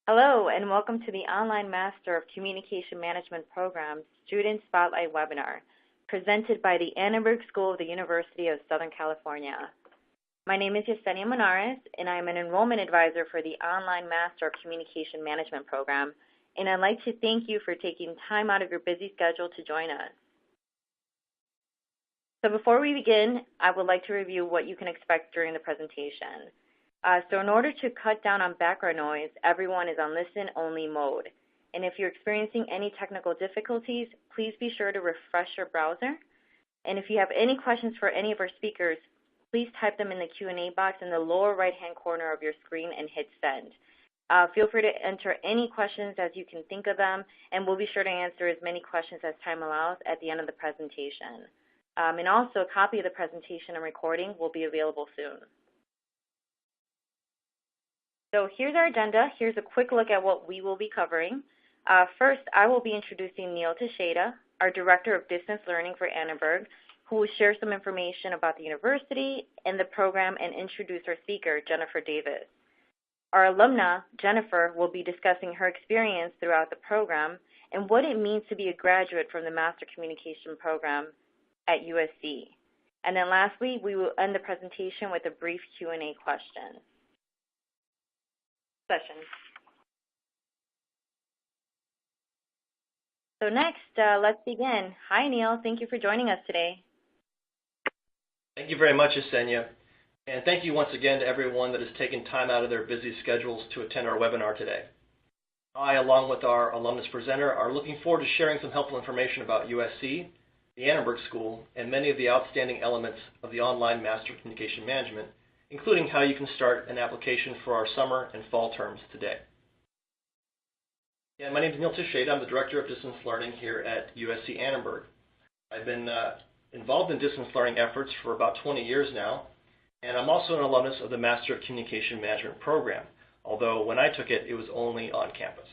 Hello, and welcome to the Online Master of Communication Management Program Student Spotlight webinar, presented by the Annenberg School of the University of Southern California. My name is Yesenia Monares, and I am an enrollment advisor for the Online Master of Communication Management Program, and I'd like to thank you for taking time out of your busy schedule to join us. So before we begin, I would like to review what you can expect during the presentation. So in order to cut down on background noise, everyone is on listen-only mode. And if you're experiencing any technical difficulties, please be sure to refresh your browser. And if you have any questions for any of our speakers, please type them in the Q&A box in the lower right-hand corner of your screen and hit send. Feel free to enter any questions as you can think of them, and we'll be sure to answer as many questions as time allows at the end of the presentation. And also, a copy of the presentation and recording will be available soon. So here's our agenda. Here's a quick look at what we will be covering. First, I will be introducing Neil Teixeira, our Director of Distance Learning for Annenberg, who will share some information about the university and the program and introduce our speaker, Jennifer Davies. Our alumna, Jennifer, will be discussing her experience throughout the program and what it means to be a graduate from the Master Communication Program at USC. And then lastly, we will end the presentation with a brief Q&A question. So next, let's begin. Hi, Neil. Thank you for joining us today. Thank you very much, Yesenia. And thank you once again to everyone that has taken time out of their busy schedules to attend our webinar today. I, along with our alumnus presenter, are looking forward to sharing some helpful information about USC, the Annenberg School, and many of the outstanding elements of the Online Master of Communication Management, including how you can start an application for our summer and fall terms today. Yeah, my name is Neil Teixeira. I'm the Director of Distance Learning here at USC Annenberg. I've been involved in distance learning efforts for about 20 years now, and I'm also an alumnus of the Master of Communication Management program, although when I took it, it was only on campus.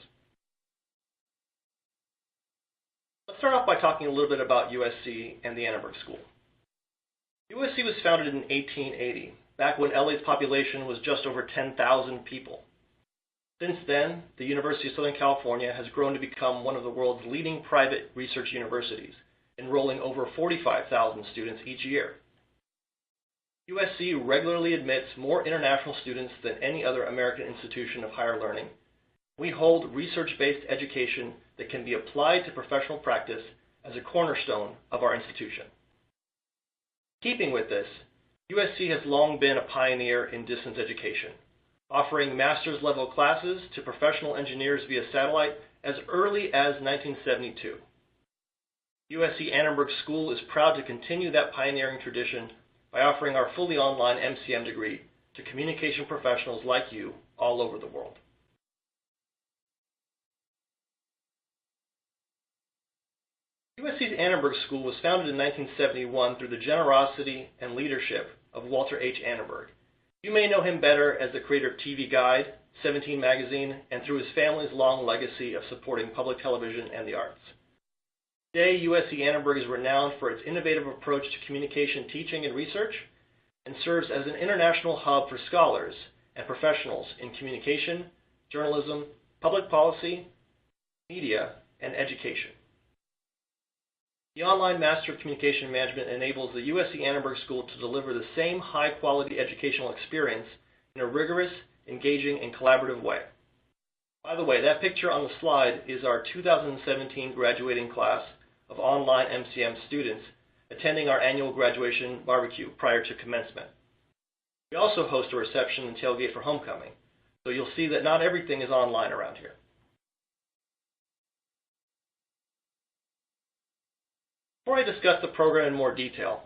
Let's start off by talking a little bit about USC and the Annenberg School. USC was founded in 1880. Back when LA's population was just over 10,000 people. Since then, the University of Southern California has grown to become one of the world's leading private research universities, enrolling over 45,000 students each year. USC regularly admits more international students than any other American institution of higher learning. We hold research-based education that can be applied to professional practice as a cornerstone of our institution. Keeping with this, USC has long been a pioneer in distance education, offering master's level classes to professional engineers via satellite as early as 1972. USC Annenberg School is proud to continue that pioneering tradition by offering our fully online MCM degree to communication professionals like you all over the world. USC's Annenberg School was founded in 1971 through the generosity and leadership of Walter H. Annenberg. You may know him better as the creator of TV Guide, 17 Magazine, and through his family's long legacy of supporting public television and the arts. Today, USC Annenberg is renowned for its innovative approach to communication teaching and research, and serves as an international hub for scholars and professionals in communication, journalism, public policy, media, and education. The Online Master of Communication Management enables the USC Annenberg School to deliver the same high-quality educational experience in a rigorous, engaging, and collaborative way. By the way, that picture on the slide is our 2017 graduating class of online MCM students attending our annual graduation barbecue prior to commencement. We also host a reception and tailgate for homecoming, so you'll see that not everything is online around here. Before I discuss the program in more detail,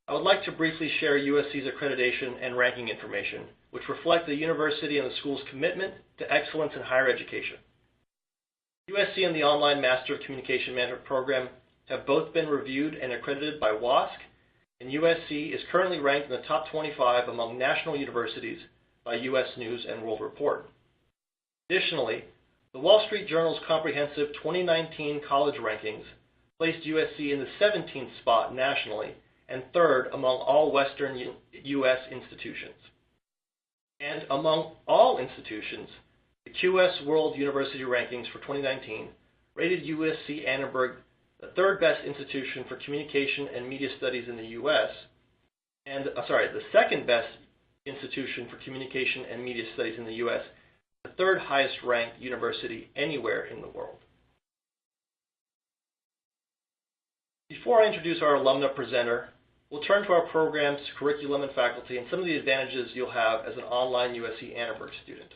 I would like to briefly share USC's accreditation and ranking information, which reflect the university and the school's commitment to excellence in higher education. USC and the Online Master of Communication Management program have both been reviewed and accredited by WASC, and USC is currently ranked in the top 25 among national universities by U.S. News and World Report. Additionally, the Wall Street Journal's comprehensive 2019 college rankings placed USC in the 17th spot nationally and third among all Western U.S. institutions. And among all institutions, The QS World University Rankings for 2019 rated USC Annenberg the third best institution for communication and media studies in the U.S., and the second best institution for communication and media studies in the U.S., the third highest ranked university anywhere in the world. Before I introduce our alumna presenter, we'll turn to our program's curriculum and faculty and some of the advantages you'll have as an online USC Annenberg student.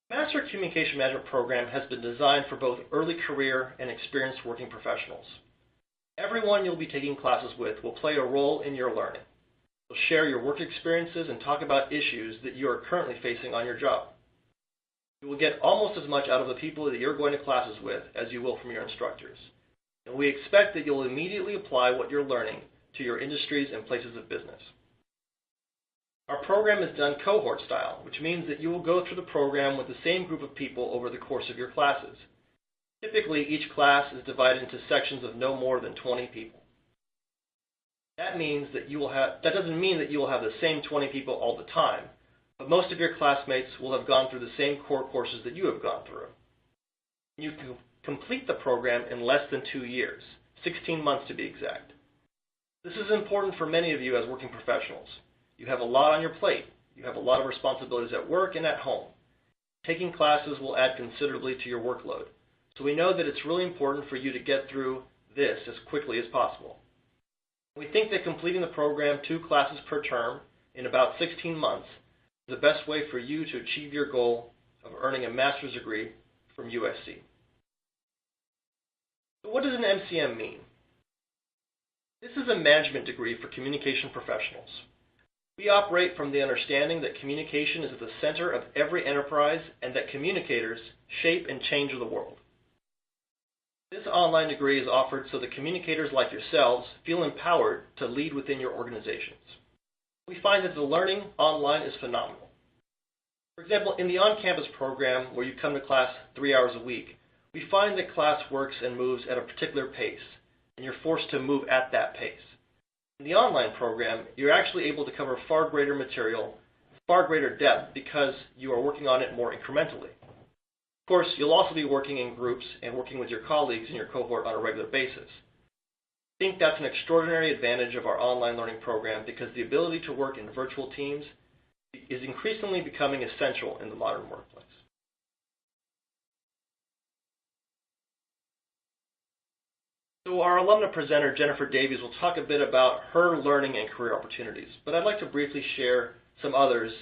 The Master of Communication Management program has been designed for both early career and experienced working professionals. Everyone you'll be taking classes with will play a role in your learning. You'll share your work experiences and talk about issues that you are currently facing on your job. You will get almost as much out of the people that you're going to classes with as you will from your instructors. And we expect that you'll immediately apply what you're learning to your industries and places of business. Our program is done cohort style, which means that you will go through the program with the same group of people over the course of your classes. Typically, each class is divided into sections of no more than 20 people. That doesn't mean that you will have the same 20 people all the time, but most of your classmates will have gone through the same core courses that you have gone through. You can complete the program in less than 2 years, 16 months to be exact. This is important for many of you as working professionals. You have a lot on your plate. You have a lot of responsibilities at work and at home. Taking classes will add considerably to your workload, so we know that it's really important for you to get through this as quickly as possible. We think that completing the program 2 classes per term in about 16 months is the best way for you to achieve your goal of earning a master's degree from USC. So what does an MCM mean? This is a management degree for communication professionals. We operate from the understanding that communication is at the center of every enterprise and that communicators shape and change the world. This online degree is offered so that communicators like yourselves feel empowered to lead within your organizations. We find that the learning online is phenomenal. For example, in the on-campus program where you come to class 3 hours a week, we find that class works and moves at a particular pace, and you're forced to move at that pace. In the online program, you're actually able to cover far greater material, far greater depth, because you are working on it more incrementally. Of course, you'll also be working in groups and working with your colleagues in your cohort on a regular basis. I think that's an extraordinary advantage of our online learning program because the ability to work in virtual teams is increasingly becoming essential in the modern workplace. So our alumna presenter, Jennifer Davies, will talk a bit about her learning and career opportunities, but I'd like to briefly share some others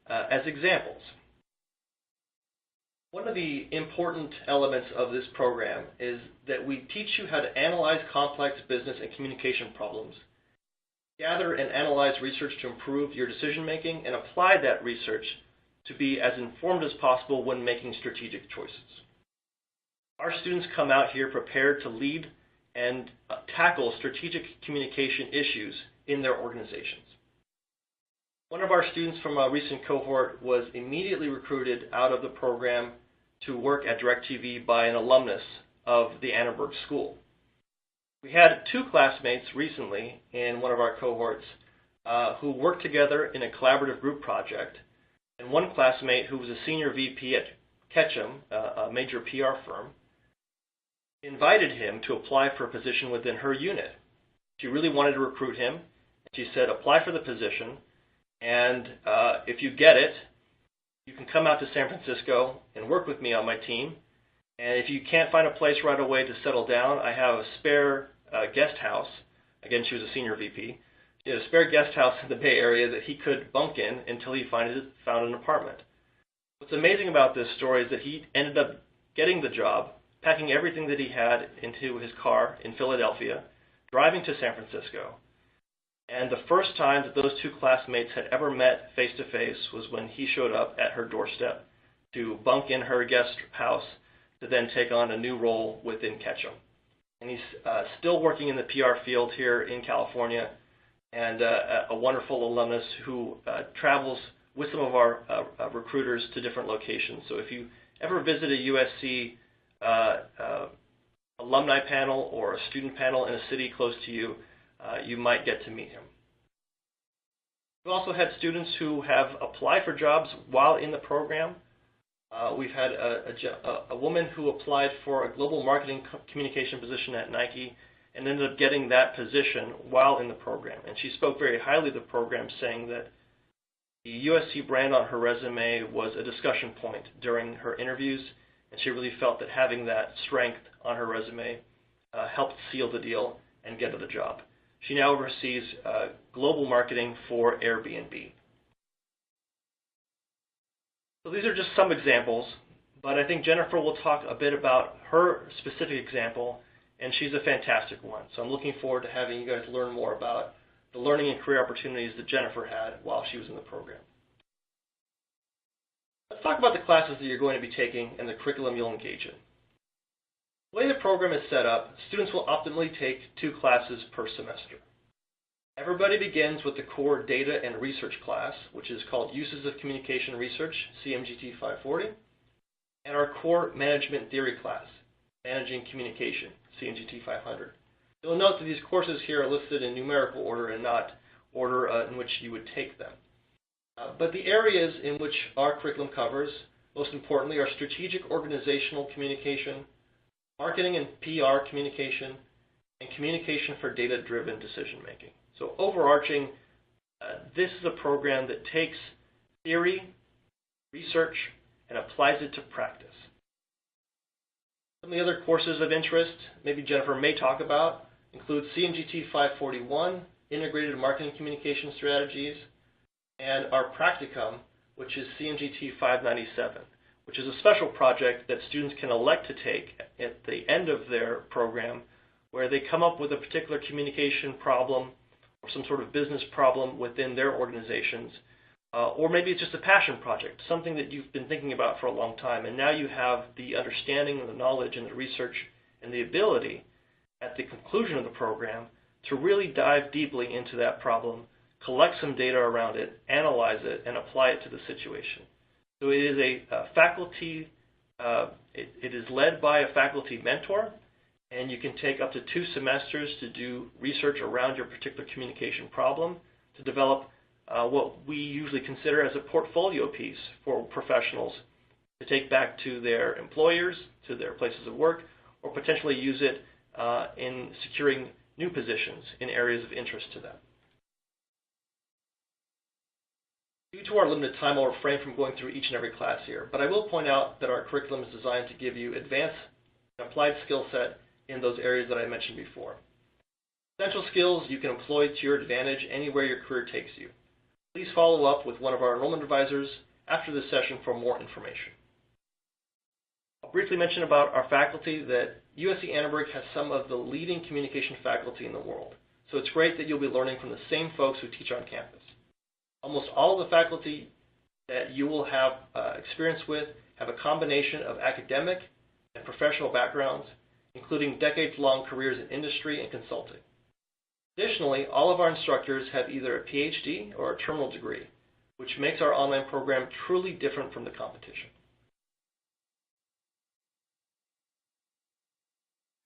as examples. One of the important elements of this program is that we teach you how to analyze complex business and communication problems, gather and analyze research to improve your decision-making, and apply that research to be as informed as possible when making strategic choices. Our students come out here prepared to lead and tackle strategic communication issues in their organizations. One of our students from a recent cohort was immediately recruited out of the program to work at DirecTV by an alumnus of the Annenberg School. We had 2 classmates recently in one of our cohorts who worked together in a collaborative group project, and one classmate who was a senior VP at Ketchum, a major PR firm, invited him to apply for a position within her unit. She really wanted to recruit him. She said, apply for the position, and if you get it, you can come out to San Francisco and work with me on my team. And if you can't find a place right away to settle down, I have a spare guest house. Again, she was a senior VP. She had a spare guest house in the Bay Area that he could bunk in until he found an apartment. What's amazing about this story is that he ended up getting the job, packing everything that he had into his car in Philadelphia, driving to San Francisco. And the first time that those 2 classmates had ever met face-to-face was when he showed up at her doorstep to bunk in her guest house to then take on a new role within Ketchum. And he's still working in the PR field here in California, and a wonderful alumnus who travels with some of our recruiters to different locations. So if you ever visit a USC alumni panel or a student panel in a city close to you, you might get to meet him. We've also had students who have applied for jobs while in the program. We've had a woman who applied for a global marketing communication position at Nike and ended up getting that position while in the program. And she spoke very highly of the program, saying that the USC brand on her resume was a discussion point during her interviews, and she really felt that having that strength on her resume helped seal the deal and get her the job. She now oversees global marketing for Airbnb. So these are just some examples, but I think Jennifer will talk a bit about her specific example, and she's a fantastic one. So I'm looking forward to having you guys learn more about the learning and career opportunities that Jennifer had while she was in the program. Let's talk about the classes that you're going to be taking and the curriculum you'll engage in. The way the program is set up, students will optimally take 2 classes per semester. Everybody begins with the core data and research class, which is called Uses of Communication Research, CMGT 540, and our core management theory class, Managing Communication, CMGT 500. You'll note that these courses here are listed in numerical order and not order in which you would take them. But the areas in which our curriculum covers, most importantly, are strategic organizational communication, marketing and PR communication, and communication for data-driven decision-making. So overarching, this is a program that takes theory, research, and applies it to practice. Some of the other courses of interest, maybe Jennifer may talk about, include CMGT 541, Integrated Marketing Communication Strategies, and our practicum, which is CMGT 597, which is a special project that students can elect to take at the end of their program, where they come up with a particular communication problem or some sort of business problem within their organizations, or maybe it's just a passion project, something that you've been thinking about for a long time, and now you have the understanding and the knowledge and the research and the ability at the conclusion of the program to really dive deeply into that problem, collect some data around it, analyze it, and apply it to the situation. So it is a faculty, it is led by a faculty mentor, and you can take up to 2 semesters to do research around your particular communication problem to develop what we usually consider as a portfolio piece for professionals to take back to their employers, to their places of work, or potentially use it in securing new positions in areas of interest to them. Due to our limited time, I'll refrain from going through each and every class here, but I will point out that our curriculum is designed to give you advanced and applied skill set in those areas that I mentioned before. Essential skills you can employ to your advantage anywhere your career takes you. Please follow up with one of our enrollment advisors after this session for more information. I'll briefly mention about our faculty that USC Annenberg has some of the leading communication faculty in the world, so it's great that you'll be learning from the same folks who teach on campus. Almost all of the faculty that you will have experience with have a combination of academic and professional backgrounds, including decades-long careers in industry and consulting. Additionally, all of our instructors have either a PhD or a terminal degree, which makes our online program truly different from the competition.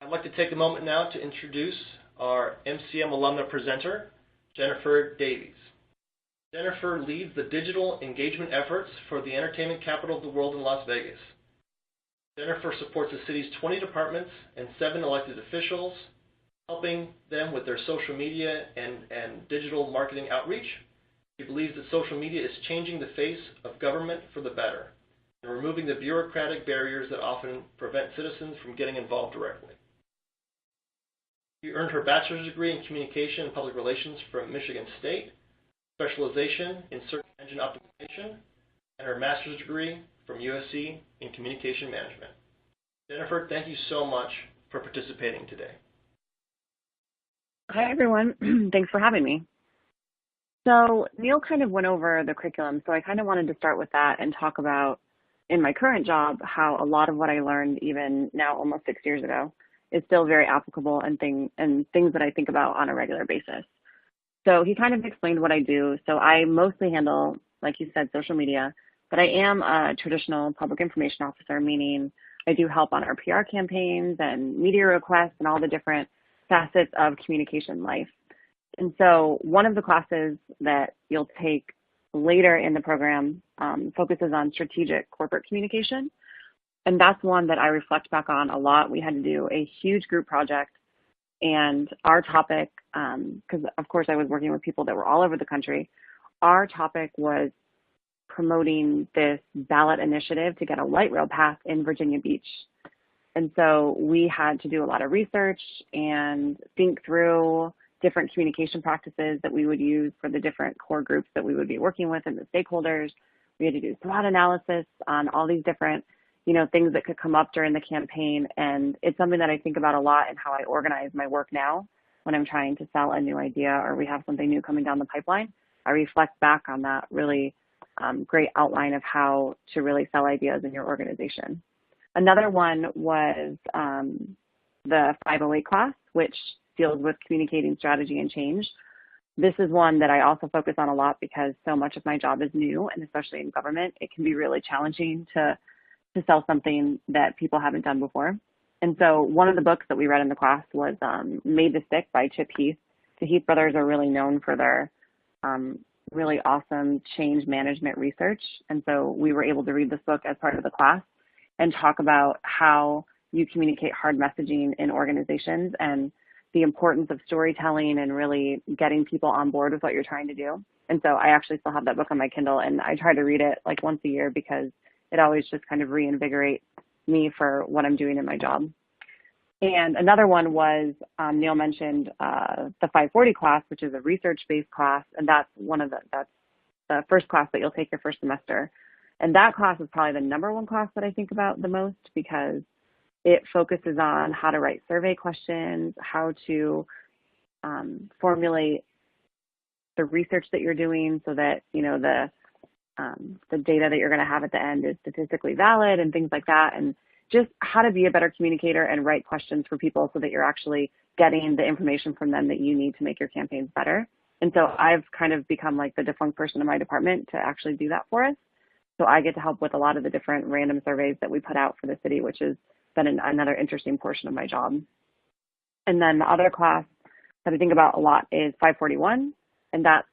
I'd like to take a moment now to introduce our MCM alumna presenter, Jennifer Davies. Jennifer leads the digital engagement efforts for the entertainment capital of the world in Las Vegas. Jennifer supports the city's 20 departments and 7 elected officials, helping them with their social media and digital marketing outreach. She believes that social media is changing the face of government for the better and removing the bureaucratic barriers that often prevent citizens from getting involved directly. She earned her bachelor's degree in communication and public relations from Michigan State, specialization in search engine optimization, and her master's degree from USC in communication management. Jennifer, thank you so much for participating today. Hi, everyone. Thanks for having me. So Neil kind of went over the curriculum, so I kind of wanted to start with that and talk about, in my current job, how a lot of what I learned even now almost 6 years ago is still very applicable and things that I think about on a regular basis. So he kind of explained what I do. So I mostly handle, like you said, social media, but I am a traditional public information officer, meaning I do help on our PR campaigns and media requests and all the different facets of communication life. And so one of the classes that you'll take later in the program focuses on strategic corporate communication. And that's one that I reflect back on a lot. We had to do a huge group project, and our topic, because of course I was working with people that were all over the country, our topic was promoting this ballot initiative to get a light rail path in Virginia Beach. And so we had to do a lot of research and think through different communication practices that we would use for the different core groups that we would be working with and the stakeholders. We had to do SWOT analysis on all these different, things that could come up during the campaign. And it's something that I think about a lot in how I organize my work now when I'm trying to sell a new idea or we have something new coming down the pipeline. I reflect back on that really great outline of how to really sell ideas in your organization. Another one was the 508 class, which deals with communicating strategy and change. This is one that I also focus on a lot because so much of my job is new, and especially in government, it can be really challenging to sell something that people haven't done before. And so one of the books that we read in the class was Made to Stick by Chip Heath. The Heath brothers are really known for their really awesome change management research. And so we were able to read this book as part of the class and talk about how you communicate hard messaging in organizations and the importance of storytelling and really getting people on board with what you're trying to do. And so I actually still have that book on my Kindle, and I try to read it like once a year because it always just kind of reinvigorates me for what I'm doing in my job. And another one was, Neil mentioned the 540 class, which is a research-based class, and that's the first class that you'll take your first semester. And that class is probably the number one class that I think about the most because it focuses on how to write survey questions, how to formulate the research that you're doing so that, the data that you're going to have at the end is statistically valid and things like that, and just how to be a better communicator and write questions for people so that you're actually getting the information from them that you need to make your campaigns better. And so I've kind of become like the defunct person in my department to actually do that for us. So I get to help with a lot of the different random surveys that we put out for the city, which has been another interesting portion of my job. And then the other class that I think about a lot is 541, and that's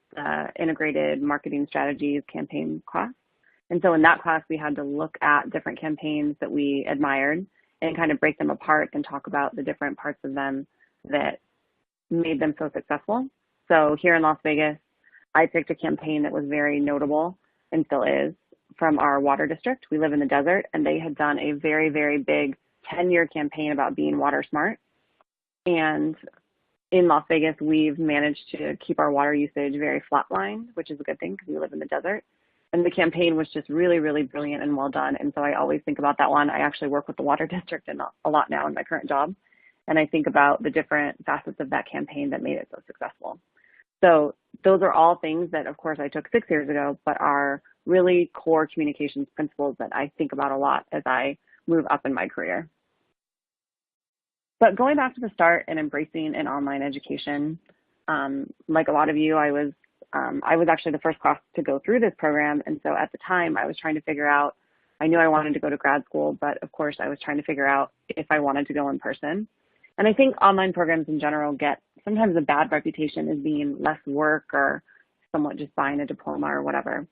integrated marketing strategies campaign class. And so in that class, we had to look at different campaigns that we admired and kind of break them apart and talk about the different parts of them that made them so successful. So here in Las Vegas, I picked a campaign that was very notable and still is from our water district. We live in the desert, and they had done a very, very big 10-year campaign about being water smart. And in Las Vegas, we've managed to keep our water usage very flatlined, which is a good thing because we live in the desert. And the campaign was just really, really brilliant and well done. And so I always think about that one. I actually work with the water district a lot now in my current job. And I think about the different facets of that campaign that made it so successful. So those are all things that, of course, I took 6 years ago, but are really core communications principles that I think about a lot as I move up in my career. But going back to the start and embracing an online education, like a lot of you, I was actually the first class to go through this program. And so at the time I was trying to figure out, I knew I wanted to go to grad school, but of course I was trying to figure out if I wanted to go in person. And I think online programs in general get sometimes a bad reputation as being less work or somewhat just buying a diploma or whatever.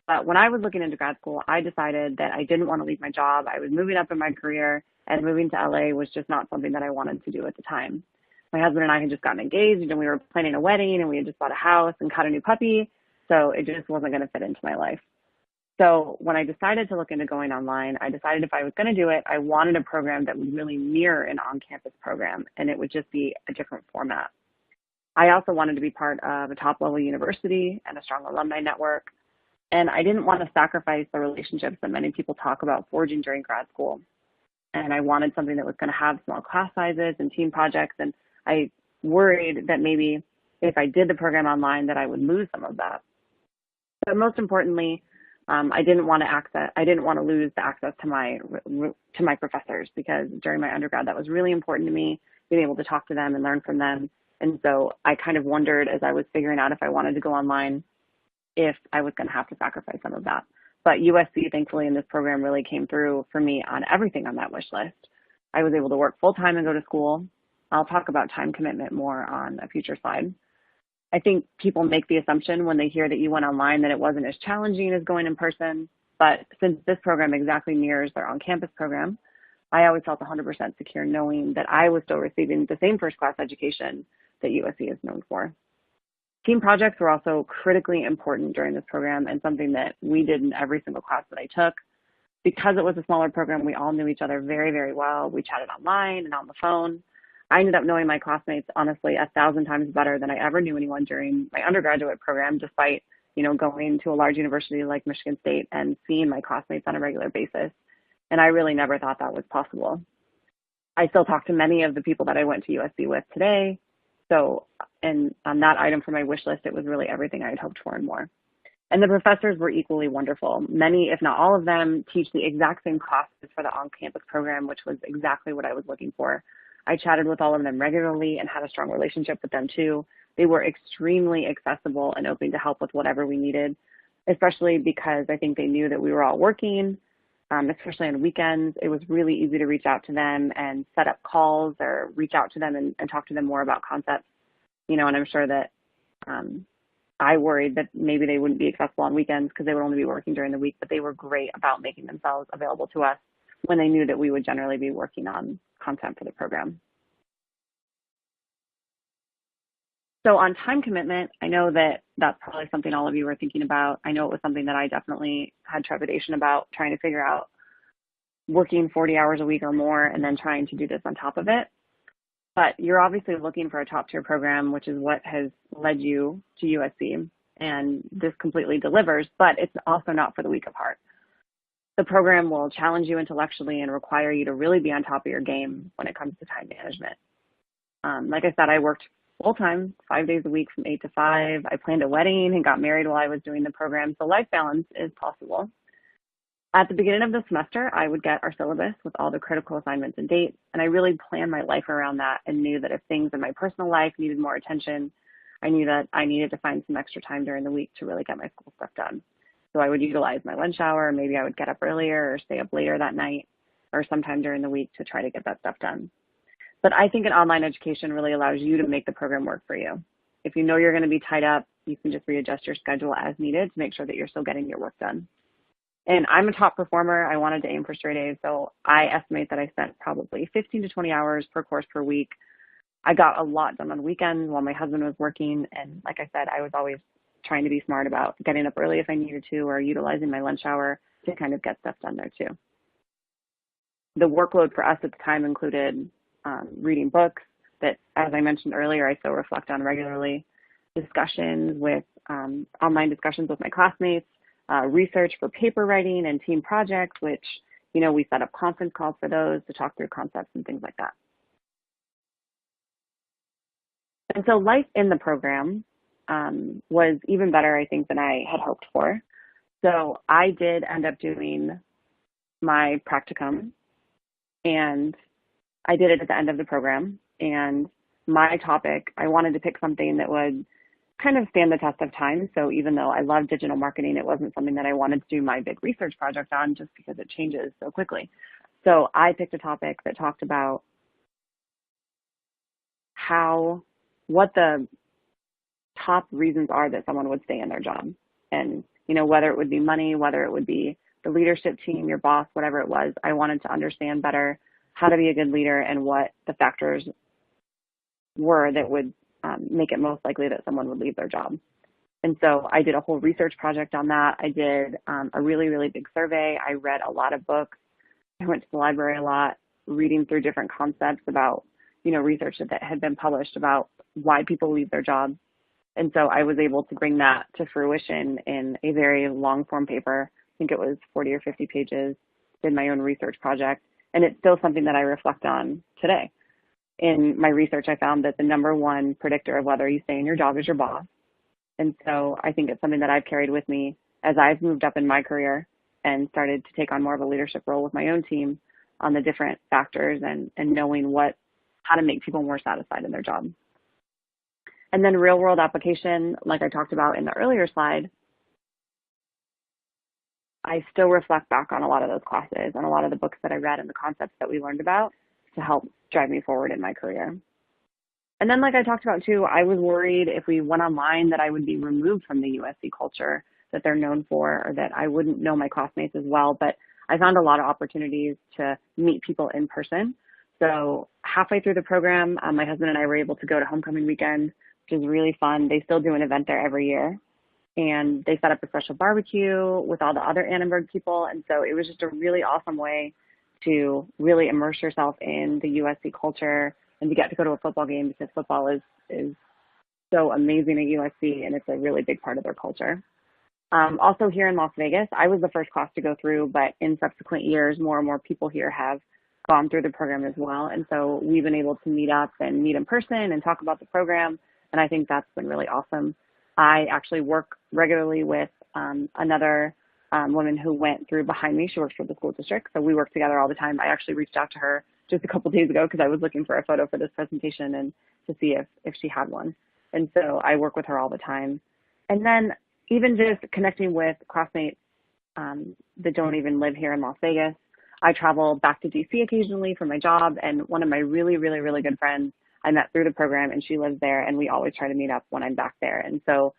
But when I was looking into grad school, I decided that I didn't want to leave my job. I was moving up in my career, and moving to LA was just not something that I wanted to do at the time. My husband and I had just gotten engaged, and we were planning a wedding, and we had just bought a house and caught a new puppy, so it just wasn't going to fit into my life. So when I decided to look into going online, I decided if I was going to do it, I wanted a program that would really mirror an on-campus program, and it would just be a different format. I also wanted to be part of a top-level university and a strong alumni network, and I didn't want to sacrifice the relationships that many people talk about forging during grad school. And I wanted something that was going to have small class sizes and team projects, and I worried that maybe if I did the program online that I would lose some of that. But most importantly, I didn't want to lose the access to my professors, because during my undergrad that was really important to me, being able to talk to them and learn from them. And so I kind of wondered as I was figuring out if I wanted to go online, if I was going to have to sacrifice some of that. But USC, thankfully, in this program really came through for me on everything on that wish list. I was able to work full time and go to school. I'll talk about time commitment more on a future slide. I think people make the assumption when they hear that you went online that it wasn't as challenging as going in person, but since this program exactly mirrors their on-campus program, I always felt 100% secure knowing that I was still receiving the same first-class education that USC is known for. Team projects were also critically important during this program and something that we did in every single class that I took. Because it was a smaller program, we all knew each other very, very well. We chatted online and on the phone. I ended up knowing my classmates, honestly, 1,000 times better than I ever knew anyone during my undergraduate program, despite, going to a large university like Michigan State and seeing my classmates on a regular basis. And I really never thought that was possible. I still talk to many of the people that I went to USC with today. So, and on that item for my wish list, it was really everything I had hoped for and more. And the professors were equally wonderful. Many, if not all of them, teach the exact same classes for the on-campus program, which was exactly what I was looking for. I chatted with all of them regularly and had a strong relationship with them too. They were extremely accessible and open to help with whatever we needed, especially because I think they knew that we were all working, especially on weekends. It was really easy to reach out to them and set up calls or reach out to them and talk to them more about concepts, and I'm sure that I worried that maybe they wouldn't be accessible on weekends because they would only be working during the week, but they were great about making themselves available to us when they knew that we would generally be working on content for the program. So on time commitment, I know that that's probably something all of you were thinking about. I know it was something that I definitely had trepidation about, trying to figure out working 40 hours a week or more and then trying to do this on top of it. But you're obviously looking for a top-tier program, which is what has led you to USC, and this completely delivers, but it's also not for the weak of heart. The program will challenge you intellectually and require you to really be on top of your game when it comes to time management. Like I said, I worked full-time, 5 days a week from 8 to 5. I planned a wedding and got married while I was doing the program, so life balance is possible. At the beginning of the semester, I would get our syllabus with all the critical assignments and dates, and I really planned my life around that and knew that if things in my personal life needed more attention, I knew that I needed to find some extra time during the week to really get my school stuff done. So I would utilize my lunch hour, maybe I would get up earlier or stay up later that night or sometime during the week to try to get that stuff done. But I think an online education really allows you to make the program work for you. If you know you're going to be tied up, you can just readjust your schedule as needed to make sure that you're still getting your work done. And I'm a top performer. I wanted to aim for straight A's, so I estimate that I spent probably 15 to 20 hours per course per week. I got a lot done on weekends while my husband was working, and like I said, I was always trying to be smart about getting up early if I needed to or utilizing my lunch hour to kind of get stuff done there too. The workload for us at the time included reading books that, as I mentioned earlier, I still reflect on regularly, discussions with online discussions with my classmates, research for paper writing and team projects, which, we set up conference calls for those to talk through concepts and things like that. And so life in the program was even better, I think, than I had hoped for. So I did end up doing my practicum, and I did it at the end of the program. And my topic, I wanted to pick something that would kind of stand the test of time. So even though I love digital marketing, it wasn't something that I wanted to do my big research project on just because it changes so quickly. So I picked a topic that talked about what the top reasons are that someone would stay in their job. And, whether it would be money, whether it would be the leadership team, your boss, whatever it was, I wanted to understand better how to be a good leader and what the factors were that would make it most likely that someone would leave their job. And so I did a whole research project on that. I did a really, really big survey. I read a lot of books. I went to the library a lot, reading through different concepts about, research that had been published about why people leave their jobs. And so I was able to bring that to fruition in a very long form paper. I think it was 40 or 50 pages, did my own research project. And it's still something that I reflect on today. In my research, I found that the number one predictor of whether you stay in your job is your boss. And so I think it's something that I've carried with me as I've moved up in my career and started to take on more of a leadership role with my own team on the different factors and knowing how to make people more satisfied in their job. And then real world application, like I talked about in the earlier slide, I still reflect back on a lot of those classes and a lot of the books that I read and the concepts that we learned about to help drive me forward in my career. And then like I talked about too, I was worried if we went online that I would be removed from the USC culture that they're known for, or that I wouldn't know my classmates as well. But I found a lot of opportunities to meet people in person. So halfway through the program, my husband and I were able to go to homecoming weekend, which is really fun. They still do an event there every year. And they set up a special barbecue with all the other Annenberg people. And so it was just a really awesome way to really immerse yourself in the USC culture and to get to go to a football game, because football is so amazing at USC, and it's a really big part of their culture. Also here in Las Vegas, I was the first class to go through, but in subsequent years, more and more people here have gone through the program as well. And so we've been able to meet up and meet in person and talk about the program. And I think that's been really awesome. I actually work regularly with another woman who went through behind me. She works for the school district, so we work together all the time. I actually reached out to her just a couple of days ago because I was looking for a photo for this presentation and to see if she had one. And so I work with her all the time. And then even just connecting with classmates that don't even live here in Las Vegas. I travel back to DC occasionally for my job, and one of my really, really, really good friends I met through the program, and she lives there, and we always try to meet up when I'm back there. And so,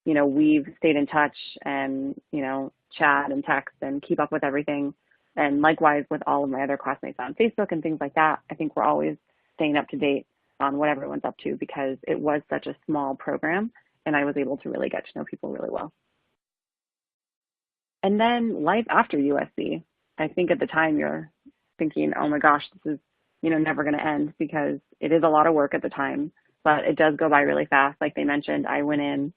you know, we've stayed in touch and, you know, chat and text and keep up with everything. And likewise with all of my other classmates on Facebook and things like that. I think we're always staying up to date on what everyone's up to because it was such a small program, and I was able to really get to know people really well. And then life after USC. I think at the time you're thinking, oh my gosh, this is, you know, never going to end, because it is a lot of work at the time, but it does go by really fast. Like they mentioned, I went in,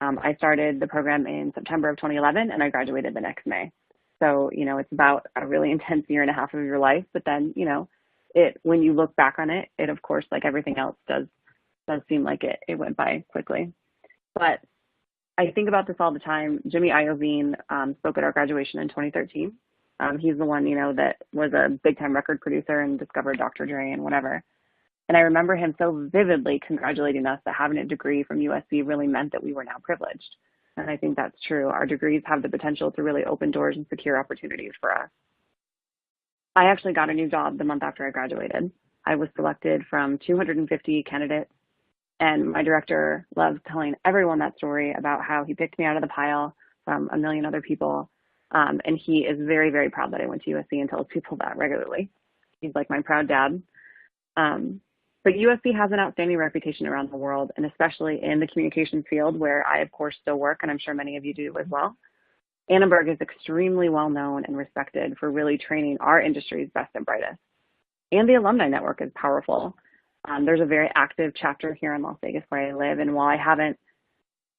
I started the program in September of 2011 and I graduated the next May. So, you know, it's about a really intense year and a half of your life, but then, you know, when you look back on it, it of course, like everything else does seem like it went by quickly. But I think about this all the time. Jimmy Iovine spoke at our graduation in 2013. He's the one, you know, that was a big-time record producer and discovered Dr. Dre and whatever. And I remember him so vividly congratulating us that having a degree from USC really meant that we were now privileged. And I think that's true. Our degrees have the potential to really open doors and secure opportunities for us. I actually got a new job the month after I graduated. I was selected from 250 candidates, and my director loves telling everyone that story about how he picked me out of the pile from a million other people. And he is very, very proud that I went to USC and tells people that regularly. He's like my proud dad. But USC has an outstanding reputation around the world, and especially in the communications field where I, of course, still work, and I'm sure many of you do as well. Annenberg is extremely well known and respected for really training our industry's best and brightest. And the alumni network is powerful. There's a very active chapter here in Las Vegas where I live, and while I haven't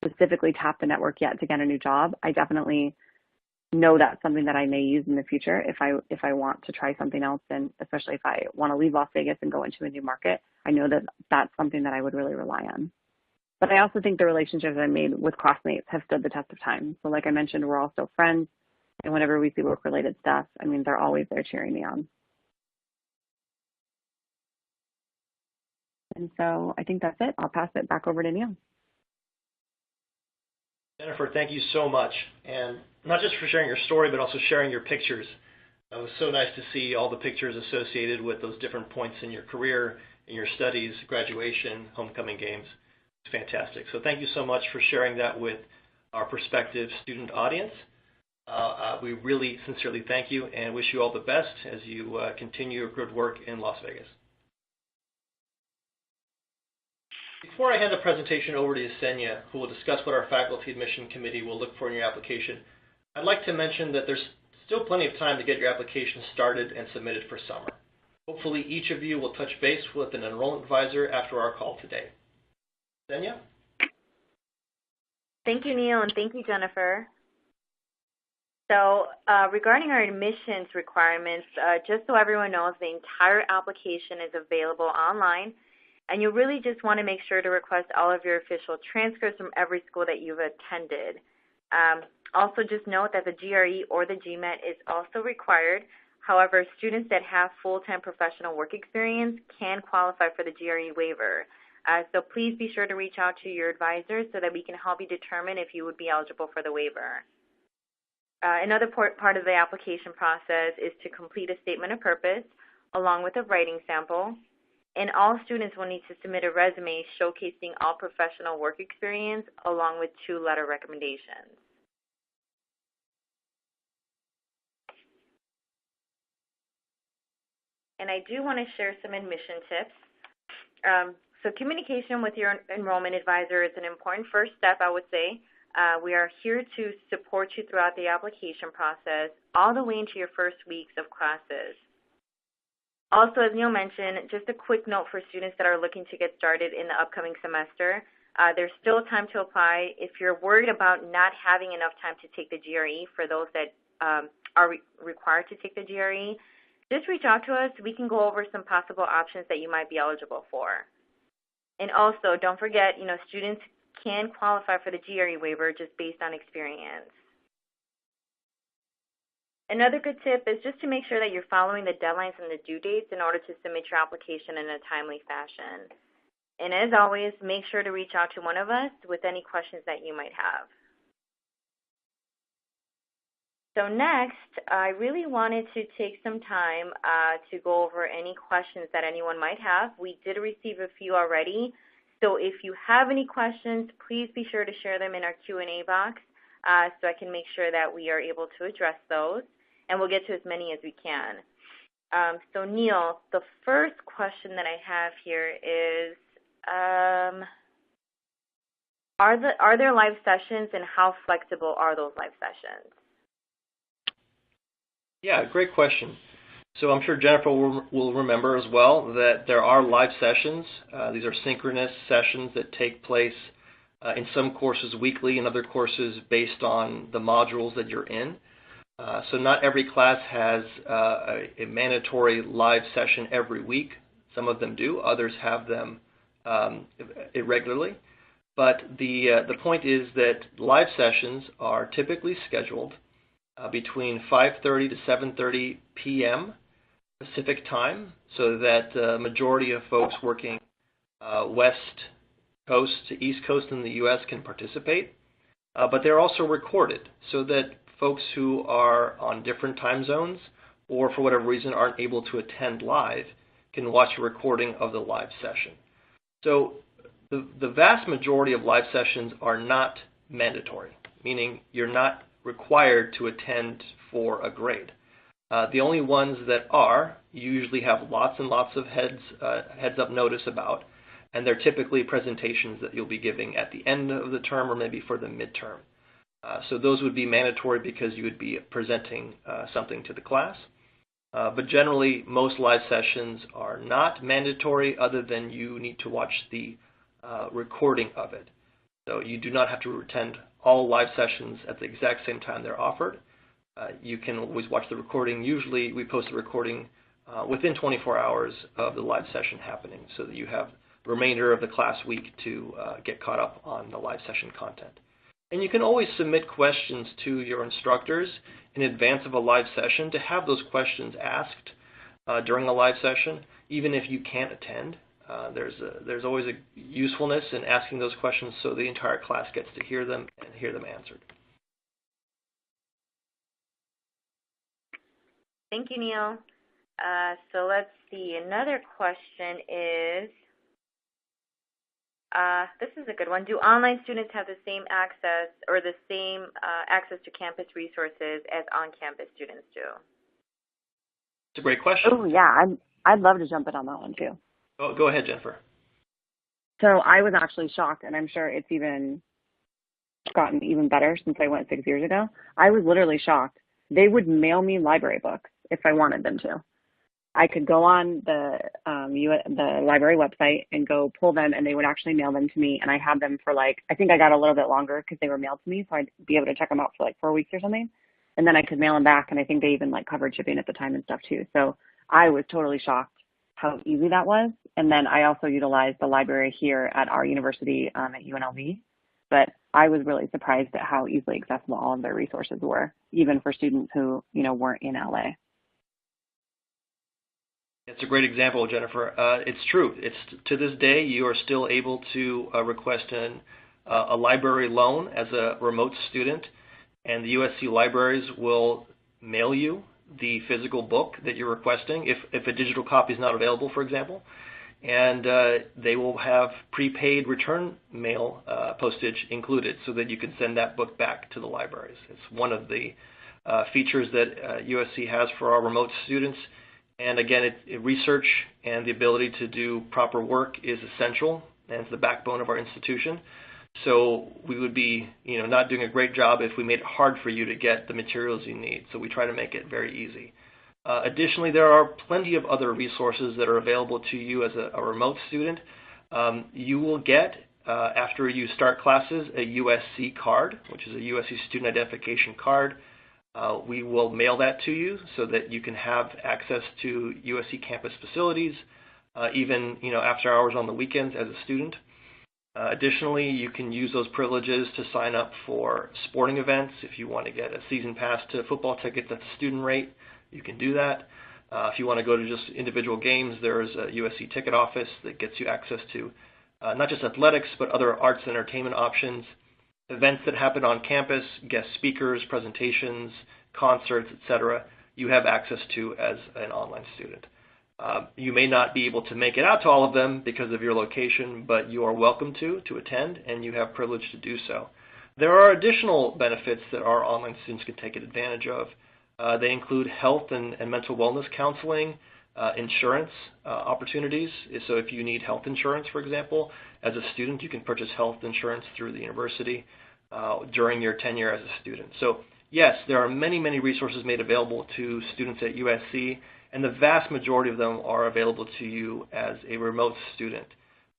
specifically tapped the network yet to get a new job, I definitely know that's something that I may use in the future if I want to try something else, and especially if I want to leave Las Vegas and go into a new market. I know that that's something that I would really rely on. But I also think the relationships I made with classmates have stood the test of time. So like I mentioned, we're all still friends, and whenever we see work-related stuff, I mean, they're always there cheering me on. And so I think that's it. I'll pass it back over to Neil. Jennifer, thank you so much, and not just for sharing your story, but also sharing your pictures. It was so nice to see all the pictures associated with those different points in your career, in your studies, graduation, homecoming games. It's fantastic. So thank you so much for sharing that with our prospective student audience. We really sincerely thank you and wish you all the best as you continue your good work in Las Vegas. Before I hand the presentation over to Yesenia, who will discuss what our Faculty Admission Committee will look for in your application, I'd like to mention that there's still plenty of time to get your application started and submitted for summer. Hopefully each of you will touch base with an enrollment advisor after our call today. Yesenia? Thank you, Neil, and thank you, Jennifer. So regarding our admissions requirements, just so everyone knows, the entire application is available online. And you really just want to make sure to request all of your official transcripts from every school that you've attended. Also, just note that the GRE or the GMAT is also required. However, students that have full-time professional work experience can qualify for the GRE waiver. So please be sure to reach out to your advisor so that we can help you determine if you would be eligible for the waiver. Another part of the application process is to complete a statement of purpose along with a writing sample. And all students will need to submit a resume showcasing all professional work experience along with 2 letter recommendations. And I do want to share some admission tips. So communication with your enrollment advisor is an important first step, I would say. We are here to support you throughout the application process, all the way into your first weeks of classes. Also, as Neil mentioned, just a quick note for students that are looking to get started in the upcoming semester. There's still time to apply. If you're worried about not having enough time to take the GRE for those that are required to take the GRE, just reach out to us. We can go over some possible options that you might be eligible for. And also, don't forget, students can qualify for the GRE waiver just based on experience. Another good tip is just to make sure that you're following the deadlines and the due dates in order to submit your application in a timely fashion. And as always, make sure to reach out to one of us with any questions that you might have. So next, I really wanted to take some time to go over any questions that anyone might have. We did receive a few already. So if you have any questions, please be sure to share them in our Q&A box so I can make sure that we are able to address those. And we'll get to as many as we can. So Neil, the first question that I have here is, are there live sessions, and how flexible are those live sessions? Yeah, great question. So I'm sure Jennifer will remember as well that there are live sessions. These are synchronous sessions that take place in some courses weekly, in other courses based on the modules that you're in. So not every class has a mandatory live session every week. Some of them do. Others have them irregularly. But the point is that live sessions are typically scheduled between 5:30 to 7:30 p.m. Pacific time, so that the majority of folks working West Coast to East Coast in the U.S. can participate. But they're also recorded so that folks who are on different time zones or for whatever reason aren't able to attend live can watch a recording of the live session. So the vast majority of live sessions are not mandatory, meaning you're not required to attend for a grade. The only ones that are, you usually have lots and lots of heads-up notice about, and they're typically presentations that you'll be giving at the end of the term or maybe for the midterm. So those would be mandatory because you would be presenting something to the class. But generally, most live sessions are not mandatory other than you need to watch the recording of it. So you do not have to attend all live sessions at the exact same time they're offered. You can always watch the recording. Usually we post the recording within 24 hours of the live session happening so that you have the remainder of the class week to get caught up on the live session content. And you can always submit questions to your instructors in advance of a live session to have those questions asked during a live session, even if you can't attend. There's always a usefulness in asking those questions so the entire class gets to hear them and hear them answered. Thank you, Neil. So let's see. Another question is, this is a good one. Do online students have the same access or the same access to campus resources as on-campus students do? It's a great question. Oh, yeah. I'd love to jump in on that one, too. Oh, go ahead, Jennifer. So I was actually shocked, and I'm sure it's gotten even better since I went 6 years ago. I was literally shocked. They would mail me library books if I wanted them to. I could go on the library website and go pull them, and they would actually mail them to me. And I had them for I think I got a little bit longer because they were mailed to me, so I'd be able to check them out for 4 weeks or something. And then I could mail them back, and I think they even covered shipping at the time and stuff too. So I was totally shocked how easy that was. And then I also utilized the library here at our university at UNLV. But I was really surprised at how easily accessible all of their resources were, even for students who, weren't in LA. It's a great example, Jennifer. It's true. It's to this day you are still able to request a library loan as a remote student, and the USC libraries will mail you the physical book that you're requesting if a digital copy is not available, for example. and they will have prepaid return mail postage included so that you can send that book back to the libraries. It's one of the features that USC has for our remote students. And again, research and the ability to do proper work is essential, and it's the backbone of our institution. So we would be, not doing a great job if we made it hard for you to get the materials you need. So we try to make it very easy. Additionally, there are plenty of other resources that are available to you as a remote student. You will get, after you start classes, a USC card, which is a USC student identification card. We will mail that to you so that you can have access to USC campus facilities, even after hours on the weekends as a student. Additionally, you can use those privileges to sign up for sporting events. If you want to get a season pass to football tickets at the student rate, you can do that. If you want to go to just individual games, there's a USC ticket office that gets you access to not just athletics, but other arts and entertainment options. Events that happen on campus, guest speakers, presentations, concerts, etc., you have access to as an online student. You may not be able to make it out to all of them because of your location, but you are welcome to attend, and you have privilege to do so. There are additional benefits that our online students can take advantage of. They include health and mental wellness counseling, insurance opportunities. So if you need health insurance, for example, as a student, you can purchase health insurance through the university during your tenure as a student. So yes, there are many, many resources made available to students at USC, and the vast majority of them are available to you as a remote student.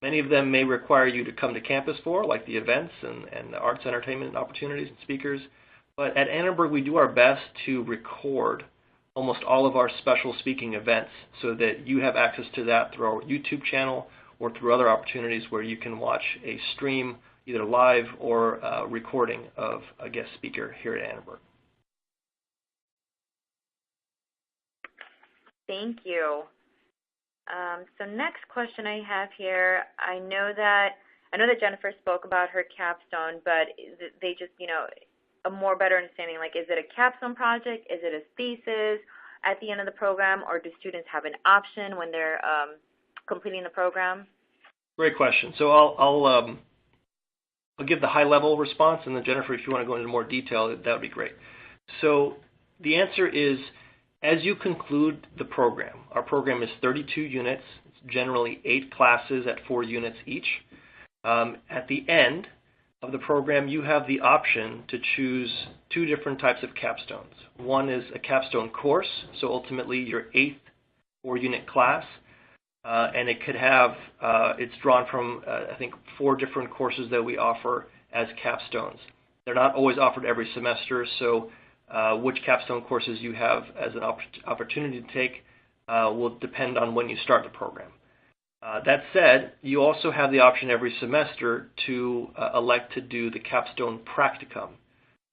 Many of them may require you to come to campus for, like the events and the arts, entertainment opportunities and speakers. But at Annenberg, we do our best to record almost all of our special speaking events so that you have access to that through our YouTube channel or through other opportunities where you can watch a stream, either live or recording of a guest speaker here at Annenberg. Thank you. So next question I have here, I know that Jennifer spoke about her capstone, but they just, a more better understanding, like, is it a capstone project? Is it a thesis at the end of the program, or do students have an option when they're completing the program? Great question. So I'll give the high-level response, and then Jennifer, if you want to go into more detail, that would be great. So the answer is, as you conclude the program, our program is 32 units. It's generally 8 classes at 4 units each. At the end of the program, you have the option to choose 2 different types of capstones. One is a capstone course, so ultimately your 8th 4-unit class, and it could have, it's drawn from, I think, 4 different courses that we offer as capstones. They're not always offered every semester, so which capstone courses you have as an opportunity to take will depend on when you start the program. That said, you also have the option every semester to elect to do the capstone practicum.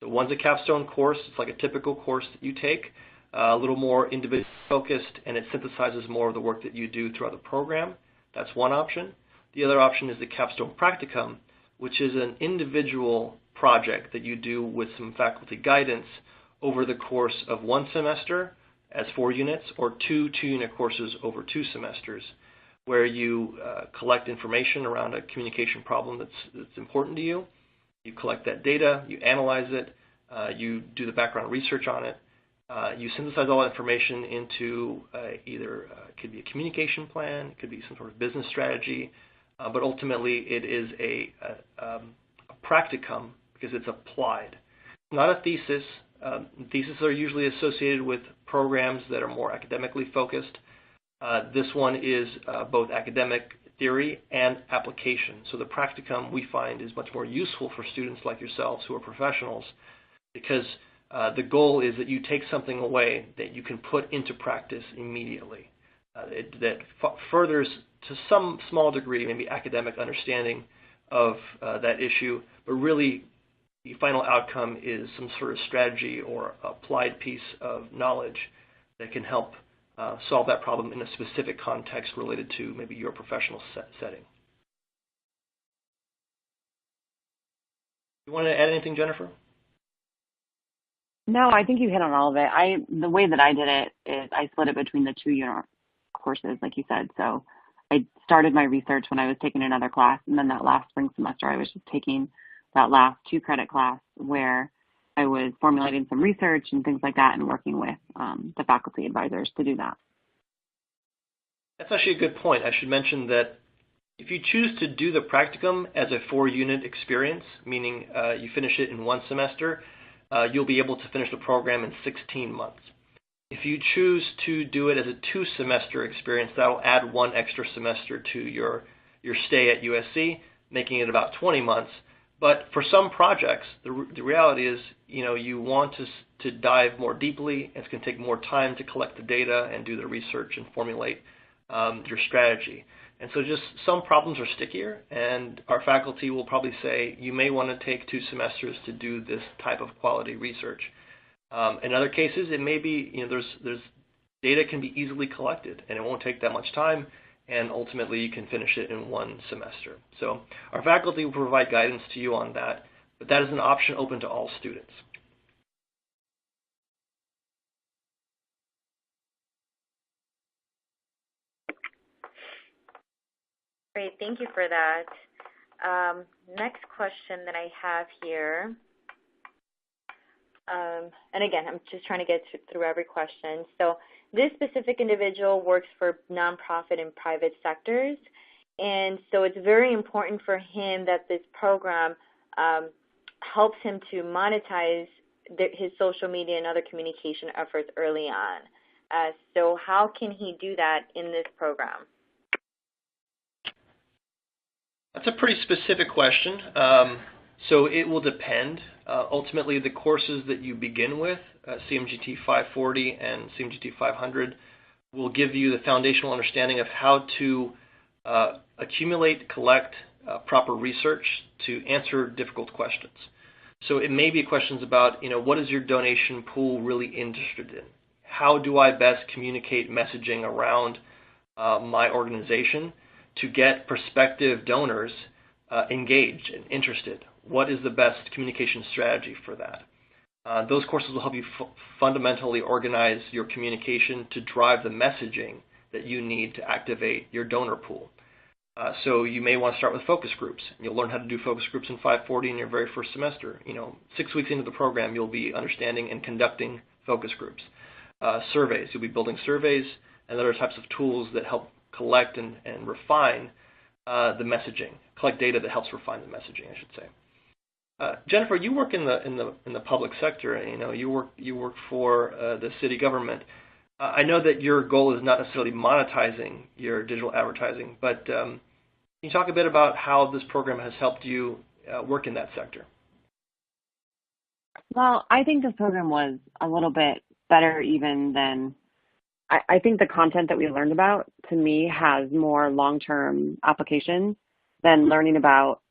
So one's a capstone course. It's like a typical course that you take, a little more individual focused, and it synthesizes more of the work that you do throughout the program. That's one option. The other option is the capstone practicum, which is an individual project that you do with some faculty guidance over the course of 1 semester as 4 units, or 2 2-unit courses over 2 semesters, where you collect information around a communication problem that's important to you. You collect that data, you analyze it, you do the background research on it, you synthesize all that information into either it could be a communication plan, it could be some sort of business strategy, but ultimately it is a practicum because it's applied. Not a thesis. Theses are usually associated with programs that are more academically focused. This one is both academic theory and application. So the practicum, we find, is much more useful for students like yourselves who are professionals, because the goal is that you take something away that you can put into practice immediately. That furthers, to some small degree, maybe academic understanding of that issue, but really the final outcome is some sort of strategy or applied piece of knowledge that can help solve that problem in a specific context related to maybe your professional setting. You want to add anything, Jennifer? No, I think you hit on all of it. The way that I did it is I split it between the 2 unit courses, like you said. So I started my research when I was taking another class, and then that last spring semester I was just taking that last 2-credit class where I was formulating some research and things like that and working with the faculty advisors to do that. That's actually a good point. I should mention that if you choose to do the practicum as a 4-unit experience, meaning you finish it in 1 semester, you'll be able to finish the program in 16 months. If you choose to do it as a 2-semester experience, that will add 1 extra semester to your stay at USC, making it about 20 months. But for some projects, the reality is, you want to dive more deeply, and it's going to take more time to collect the data and do the research and formulate your strategy. And so just some problems are stickier, and our faculty will probably say, you may want to take 2 semesters to do this type of quality research. In other cases, it may be, there's data can be easily collected, and it won't take that much time, and ultimately you can finish it in 1 semester. So our faculty will provide guidance to you on that, but that is an option open to all students. Great, thank you for that. Next question that I have here, and again, I'm just trying to get through every question. So this specific individual works for nonprofit and private sectors, and so it's very important for him that this program helps him to monetize his social media and other communication efforts early on. So how can he do that in this program? That's a pretty specific question. So it will depend. Ultimately, the courses that you begin with, CMGT 540 and CMGT 500, will give you the foundational understanding of how to accumulate, collect proper research to answer difficult questions. So it may be questions about, what is your donation pool really interested in? How do I best communicate messaging around my organization to get prospective donors engaged and interested? What is the best communication strategy for that? Those courses will help you fundamentally organize your communication to drive the messaging that you need to activate your donor pool. So you may want to start with focus groups. You'll learn how to do focus groups in 540 in your very first semester. 6 weeks into the program, you'll be understanding and conducting focus groups. Surveys, you'll be building surveys and other types of tools that help collect and refine the messaging, collect data that helps refine the messaging, I should say. Jennifer, you work in the public sector. You work for the city government. I know that your goal is not necessarily monetizing your digital advertising, but can you talk a bit about how this program has helped you work in that sector? Well, I think this program was a little bit better even than, I think the content that we learned about, to me, has more long-term applications than learning about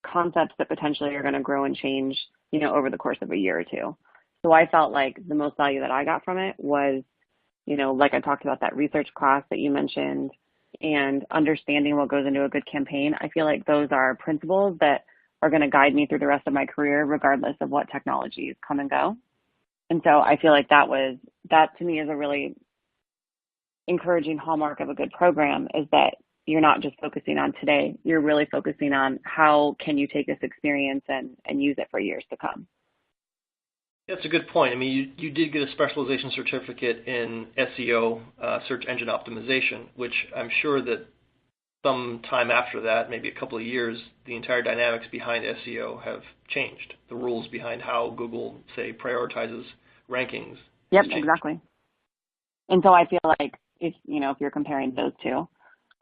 concepts that potentially are going to grow and change, over the course of a year or 2. So I felt like the most value that I got from it was, like I talked about that research class that you mentioned and understanding what goes into a good campaign. I feel like those are principles that are going to guide me through the rest of my career, regardless of what technologies come and go. And so I feel like that to me is a really encouraging hallmark of a good program, is that you're not just focusing on today, you're really focusing on how can you take this experience and use it for years to come. That's a good point. I mean, you did get a specialization certificate in SEO, search engine optimization, which I'm sure that some time after that, maybe a couple of years, the entire dynamics behind SEO have changed. The rules behind how Google, say, prioritizes rankings. Yep, exactly. And so I feel like if you're comparing those two,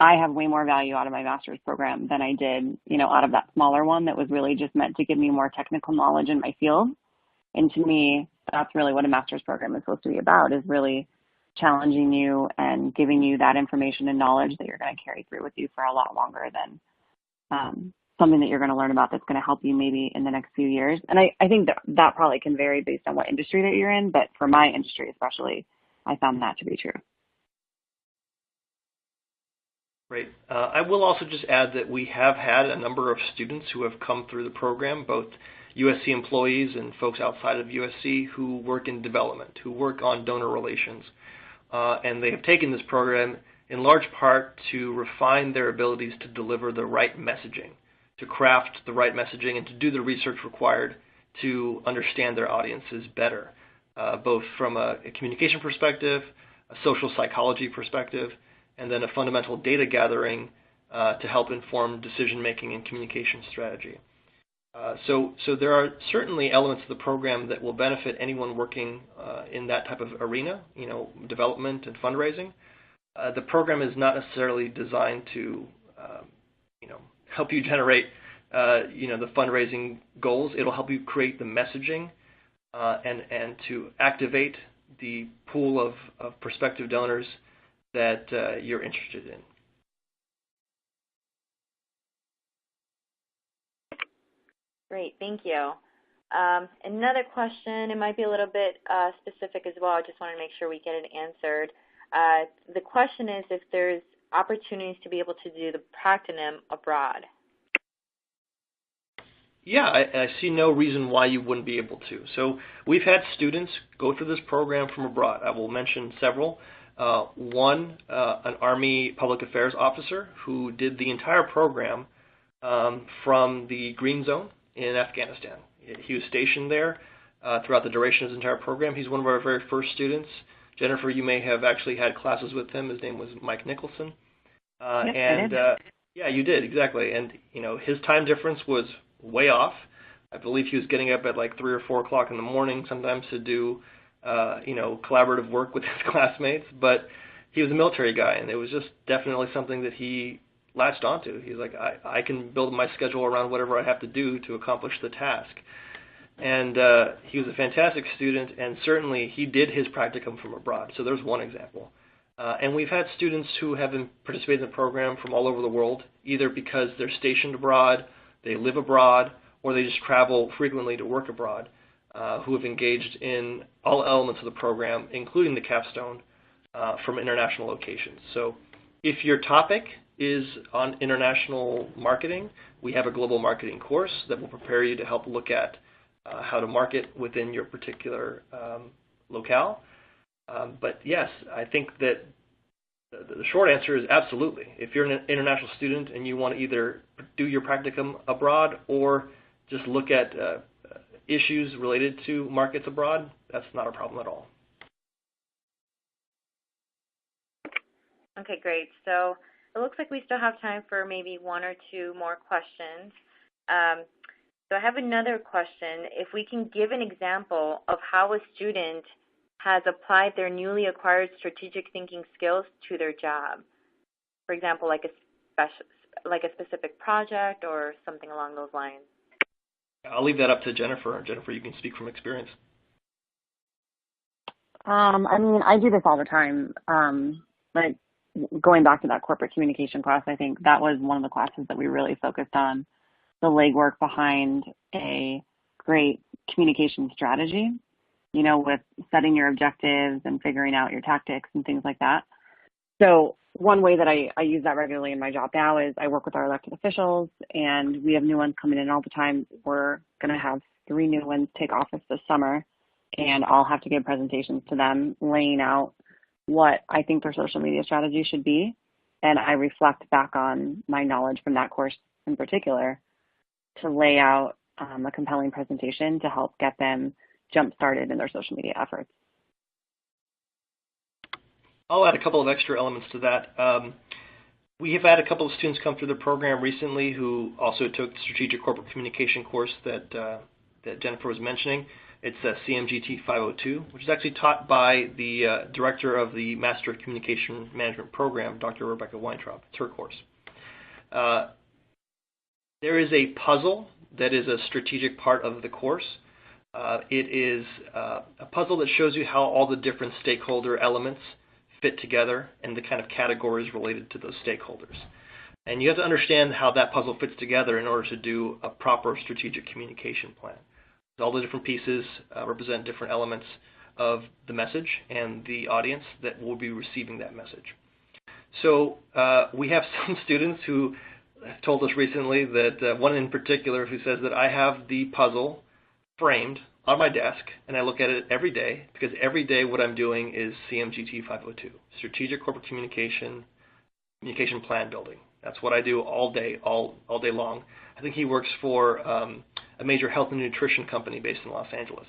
I have way more value out of my master's program than I did, out of that smaller one that was really just meant to give me more technical knowledge in my field. And to me, that's really what a master's program is supposed to be about, is really challenging you and giving you that information and knowledge that you're going to carry through with you for a lot longer than something that you're going to learn about that's going to help you maybe in the next few years. And I think that probably can vary based on what industry that you're in, but for my industry especially, I found that to be true. Great. I will also just add that we have had a number of students who have come through the program, both USC employees and folks outside of USC who work in development, who work on donor relations. And they have taken this program in large part to refine their abilities to deliver the right messaging, to craft the right messaging, and to do the research required to understand their audiences better, both from a communication perspective, a social psychology perspective, and then a fundamental data gathering to help inform decision-making and communication strategy. So there are certainly elements of the program that will benefit anyone working in that type of arena, development and fundraising. The program is not necessarily designed to, help you generate, the fundraising goals. It'll help you create the messaging and to activate the pool of prospective donors that you're interested in. Great, thank you. Another question, it might be a little bit specific as well. I just want to make sure we get it answered. The question is if there's opportunities to be able to do the practicum abroad. Yeah, I see no reason why you wouldn't be able to. So we've had students go through this program from abroad. I will mention several. One, an Army Public Affairs officer who did the entire program from the Green Zone in Afghanistan. He was stationed there throughout the duration of his entire program. He's one of our very first students. Jennifer, you may have actually had classes with him. His name was Mike Nicholson. Yes, I did. Yeah, you did, exactly. And, his time difference was way off. I believe he was getting up at like 3 or 4 o'clock in the morning sometimes to do, collaborative work with his classmates. But he was a military guy, and it was just definitely something that he latched onto. He's like, I can build my schedule around whatever I have to do to accomplish the task. And he was a fantastic student, and certainly he did his practicum from abroad. So there's one example. And we've had students who have participated in the program from all over the world, either because they're stationed abroad, they live abroad, or they just travel frequently to work abroad, who have engaged in all elements of the program, including the capstone, from international locations. So if your topic is on international marketing, we have a global marketing course that will prepare you to help look at how to market within your particular locale. But yes, I think that the short answer is absolutely. If you're an international student and you want to either do your practicum abroad or just look at issues related to markets abroad, that's not a problem at all. Okay, great. So it looks like we still have time for maybe 1 or 2 more questions. So I have another question. If we can give an example of how a student has applied their newly acquired strategic thinking skills to their job. For example, like a specific project or something along those lines. I'll leave that up to Jennifer. Jennifer, you can speak from experience. I do this all the time. Like going back to that corporate communication class, I think that was one of the classes that we really focused on the legwork behind a great communication strategy, with setting your objectives and figuring out your tactics and things like that. So one way that I use that regularly in my job now is I work with our elected officials, and we have new ones coming in all the time. We're going to have 3 new ones take office this summer, and I'll have to give presentations to them laying out what I think their social media strategy should be, and I reflect back on my knowledge from that course in particular to lay out a compelling presentation to help get them jump-started in their social media efforts. I'll add a couple of extra elements to that. We have had a couple of students come through the program recently who also took the Strategic Corporate Communication course that Jennifer was mentioning. It's CMGT 502, which is actually taught by the director of the Master of Communication Management program, Dr. Rebecca Weintraub. It's her course. There is a puzzle that is a strategic part of the course. It is a puzzle that shows you how all the different stakeholder elements fit together and the kind of categories related to those stakeholders. And you have to understand how that puzzle fits together in order to do a proper strategic communication plan. All the different pieces represent different elements of the message and the audience that will be receiving that message. So we have some students who told us recently that one in particular who says that I have the puzzle framed on my desk and I look at it every day because every day what I'm doing is CMGT 502, Strategic Corporate Communication communication plan building. That's what I do all day long. I think he works for a major health and nutrition company based in Los Angeles.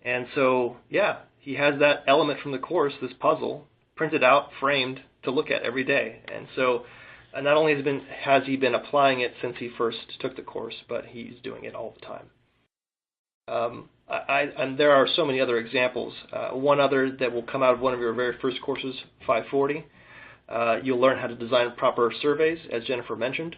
And so, yeah, he has that element from the course, this puzzle, printed out, framed to look at every day. And so not only has he been applying it since he first took the course, but he's doing it all the time. And there are so many other examples. One other that will come out of one of your very first courses, 540, you'll learn how to design proper surveys, as Jennifer mentioned.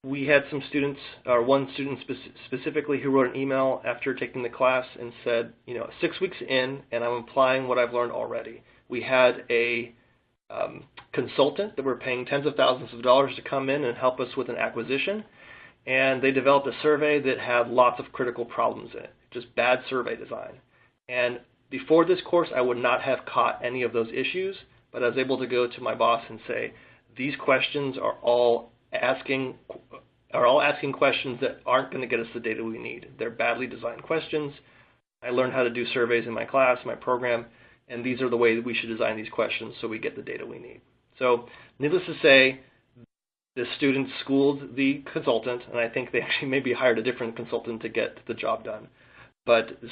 We had some students, or one student specifically, who wrote an email after taking the class and said, 6 weeks in, and I'm applying what I've learned already. We had a consultant that we're paying tens of thousands of dollars to come in and help us with an acquisition, and they developed a survey that had lots of critical problems in it, just bad survey design. And before this course, I would not have caught any of those issues, but I was able to go to my boss and say, these questions are all asking questions that aren't going to get us the data we need. They're badly designed questions. I learned how to do surveys in my class, my program, and these are the way that we should design these questions so we get the data we need. So needless to say, the student schooled the consultant, and I think they actually maybe hired a different consultant to get the job done. But this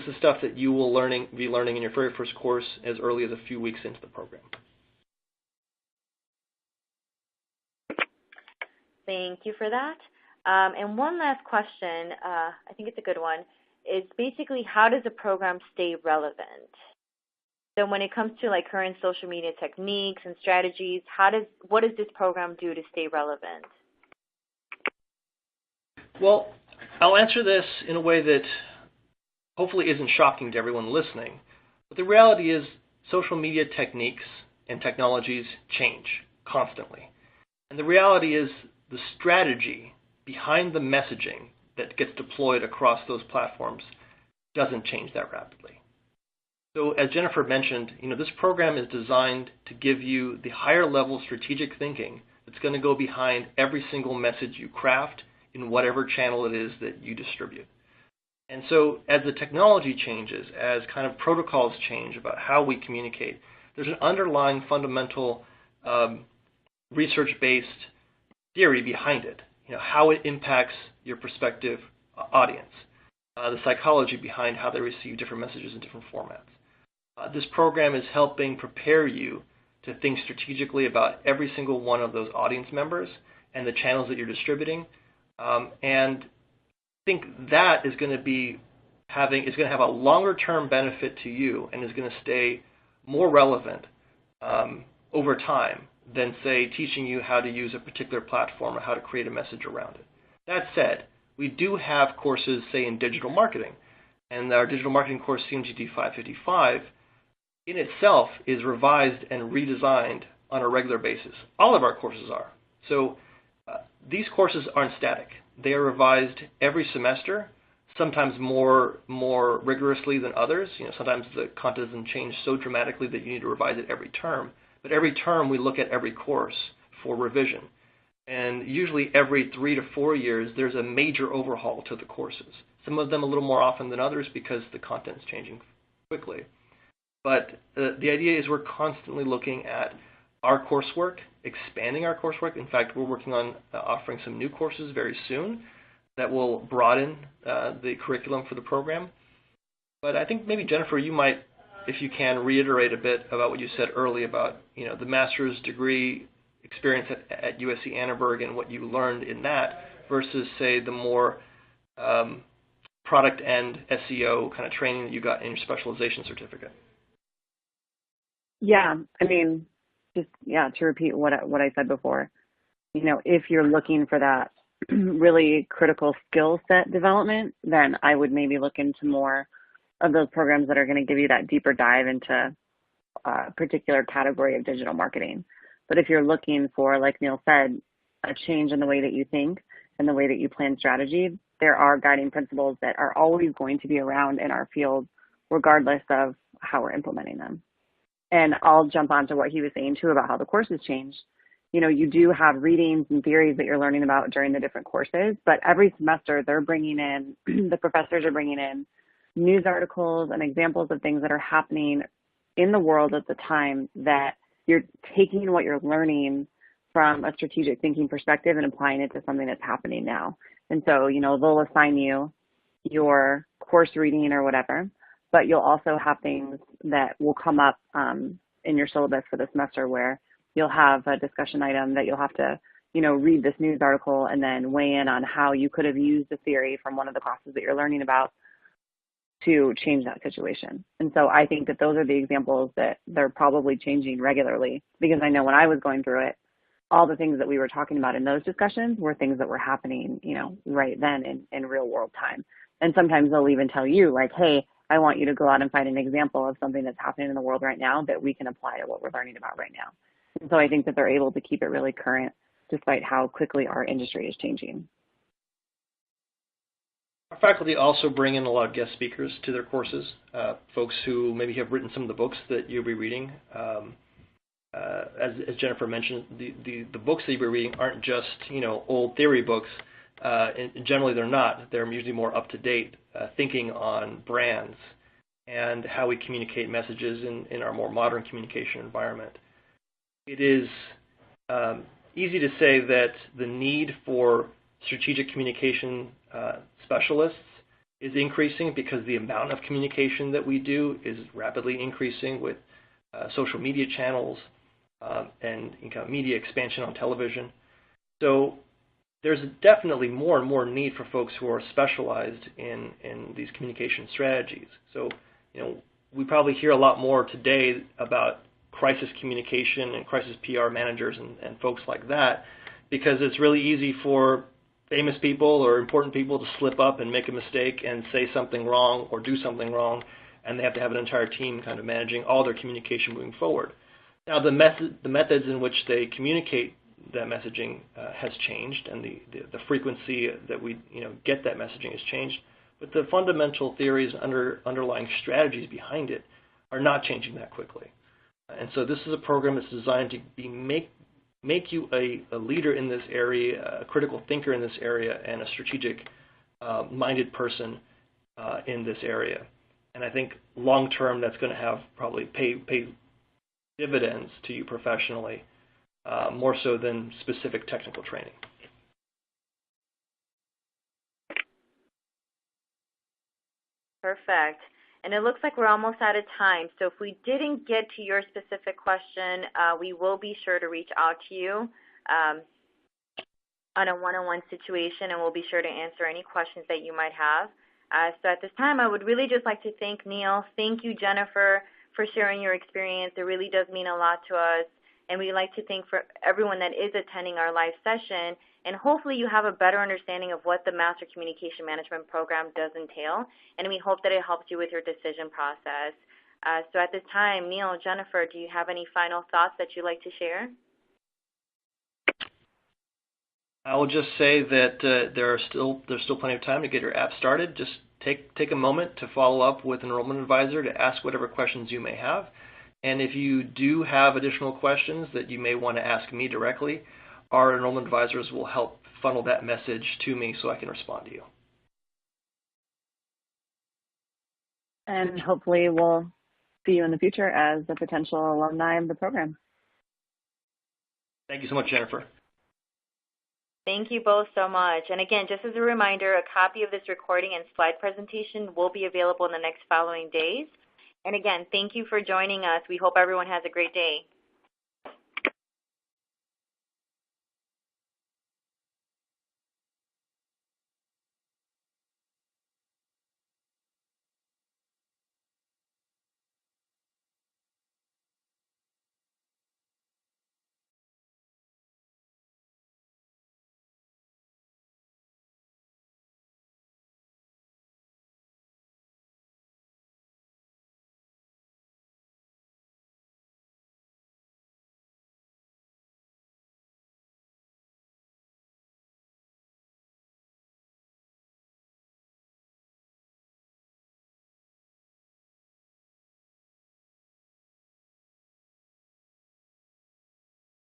is stuff that you will be learning in your very first course as early as a few weeks into the program. Thank you for that. And one last question, I think it's a good one, is basically how does a program stay relevant? So when it comes to like current social media techniques and strategies, what does this program do to stay relevant? Well, I'll answer this in a way that hopefully isn't shocking to everyone listening. But the reality is social media techniques and technologies change constantly. And the reality is the strategy behind the messaging that gets deployed across those platforms doesn't change that rapidly. So as Jennifer mentioned, this program is designed to give you the higher level strategic thinking that's going to go behind every single message you craft in whatever channel it is that you distribute. And so as the technology changes, as kind of protocols change about how we communicate, there's an underlying fundamental research-based theory behind it, how it impacts your prospective audience, the psychology behind how they receive different messages in different formats. This program is helping prepare you to think strategically about every single one of those audience members and the channels that you're distributing, and I think that is going to have a longer-term benefit to you and is going to stay more relevant over time than, say, teaching you how to use a particular platform or how to create a message around it. That said, we do have courses, say, in digital marketing, and our digital marketing course, CMGT 555, in itself is revised and redesigned on a regular basis. All of our courses are. So these courses aren't static. They are revised every semester, sometimes more rigorously than others. Sometimes the content doesn't change so dramatically that you need to revise it every term. But every term we look at every course for revision. And usually every 3 to 4 years, there's a major overhaul to the courses. Some of them a little more often than others because the content's changing quickly. But the idea is we're constantly looking at our coursework, expanding our coursework. In fact, we're working on offering some new courses very soon that will broaden the curriculum for the program. But I think maybe, Jennifer, you might, if you can, reiterate a bit about what you said earlier about the master's degree experience at USC Annenberg and what you learned in that versus, say, the more product and SEO kind of training that you got in your specialization certificate. Yeah, I mean, to repeat what I said before, if you're looking for that really critical skill set development, then I would maybe look into more of those programs that are going to give you that deeper dive into a particular category of digital marketing. But if you're looking for, like Neil said, a change in the way that you think and the way that you plan strategy, there are guiding principles that are always going to be around in our field, regardless of how we're implementing them. And I'll jump onto what he was saying too about how the courses change. You do have readings and theories that you're learning about during the different courses, but every semester they're bringing in, the professors are bringing in news articles and examples of things that are happening in the world at the time that you're taking what you're learning from a strategic thinking perspective and applying it to something that's happening now. And so, they'll assign you your course reading or whatever, but you'll also have things that will come up in your syllabus for the semester where you'll have a discussion item that you'll have to, read this news article and then weigh in on how you could have used a theory from one of the classes that you're learning about to change that situation. And so I think that those are the examples that they're probably changing regularly, because I know when I was going through it, all the things that we were talking about in those discussions were things that were happening, right then in real world time. And sometimes they'll even tell you like, hey, I want you to go out and find an example of something that's happening in the world right now that we can apply to what we're learning about right now. And so I think that they're able to keep it really current despite how quickly our industry is changing. Our faculty also bring in a lot of guest speakers to their courses, folks who maybe have written some of the books that you'll be reading. As Jennifer mentioned, the books that you'll be reading aren't just, old theory books. And generally they're not. They're usually more up-to-date thinking on brands and how we communicate messages in our more modern communication environment. It is easy to say that the need for strategic communication specialists is increasing because the amount of communication that we do is rapidly increasing with social media channels and media expansion on television. So there's definitely more and more need for folks who are specialized in these communication strategies. So, we probably hear a lot more today about crisis communication and crisis PR managers and folks like that, because it's really easy for famous people or important people to slip up and make a mistake and say something wrong or do something wrong, and they have to have an entire team kind of managing all their communication moving forward. Now, the methods in which they communicate that messaging has changed, and the frequency that we get that messaging has changed, but the fundamental theories underlying strategies behind it are not changing that quickly. And so this is a program that's designed to make you a leader in this area, a critical thinker in this area, and a strategic minded person in this area. And I think long term that's going to have probably pay dividends to you professionally, more so than specific technical training. Perfect. And it looks like we're almost out of time. So if we didn't get to your specific question, we will be sure to reach out to you on a one-on-one situation, and we'll be sure to answer any questions that you might have. So at this time, I would really just like to thank Neil. Thank you, Jennifer, for sharing your experience. It really does mean a lot to us. And we'd like to thank for everyone that is attending our live session. And hopefully you have a better understanding of what the Master Communication Management Program does entail. And we hope that it helps you with your decision process. So at this time, Neil, Jennifer, do you have any final thoughts that you'd like to share? I will just say that there's still plenty of time to get your app started. Just take a moment to follow up with an enrollment advisor to ask whatever questions you may have. And if you do have additional questions that you may want to ask me directly, our enrollment advisors will help funnel that message to me so I can respond to you. And hopefully we'll see you in the future as a potential alumni of the program. Thank you so much, Jennifer. Thank you both so much. And again, just as a reminder, a copy of this recording and slide presentation will be available in the next following days. And again, thank you for joining us. We hope everyone has a great day.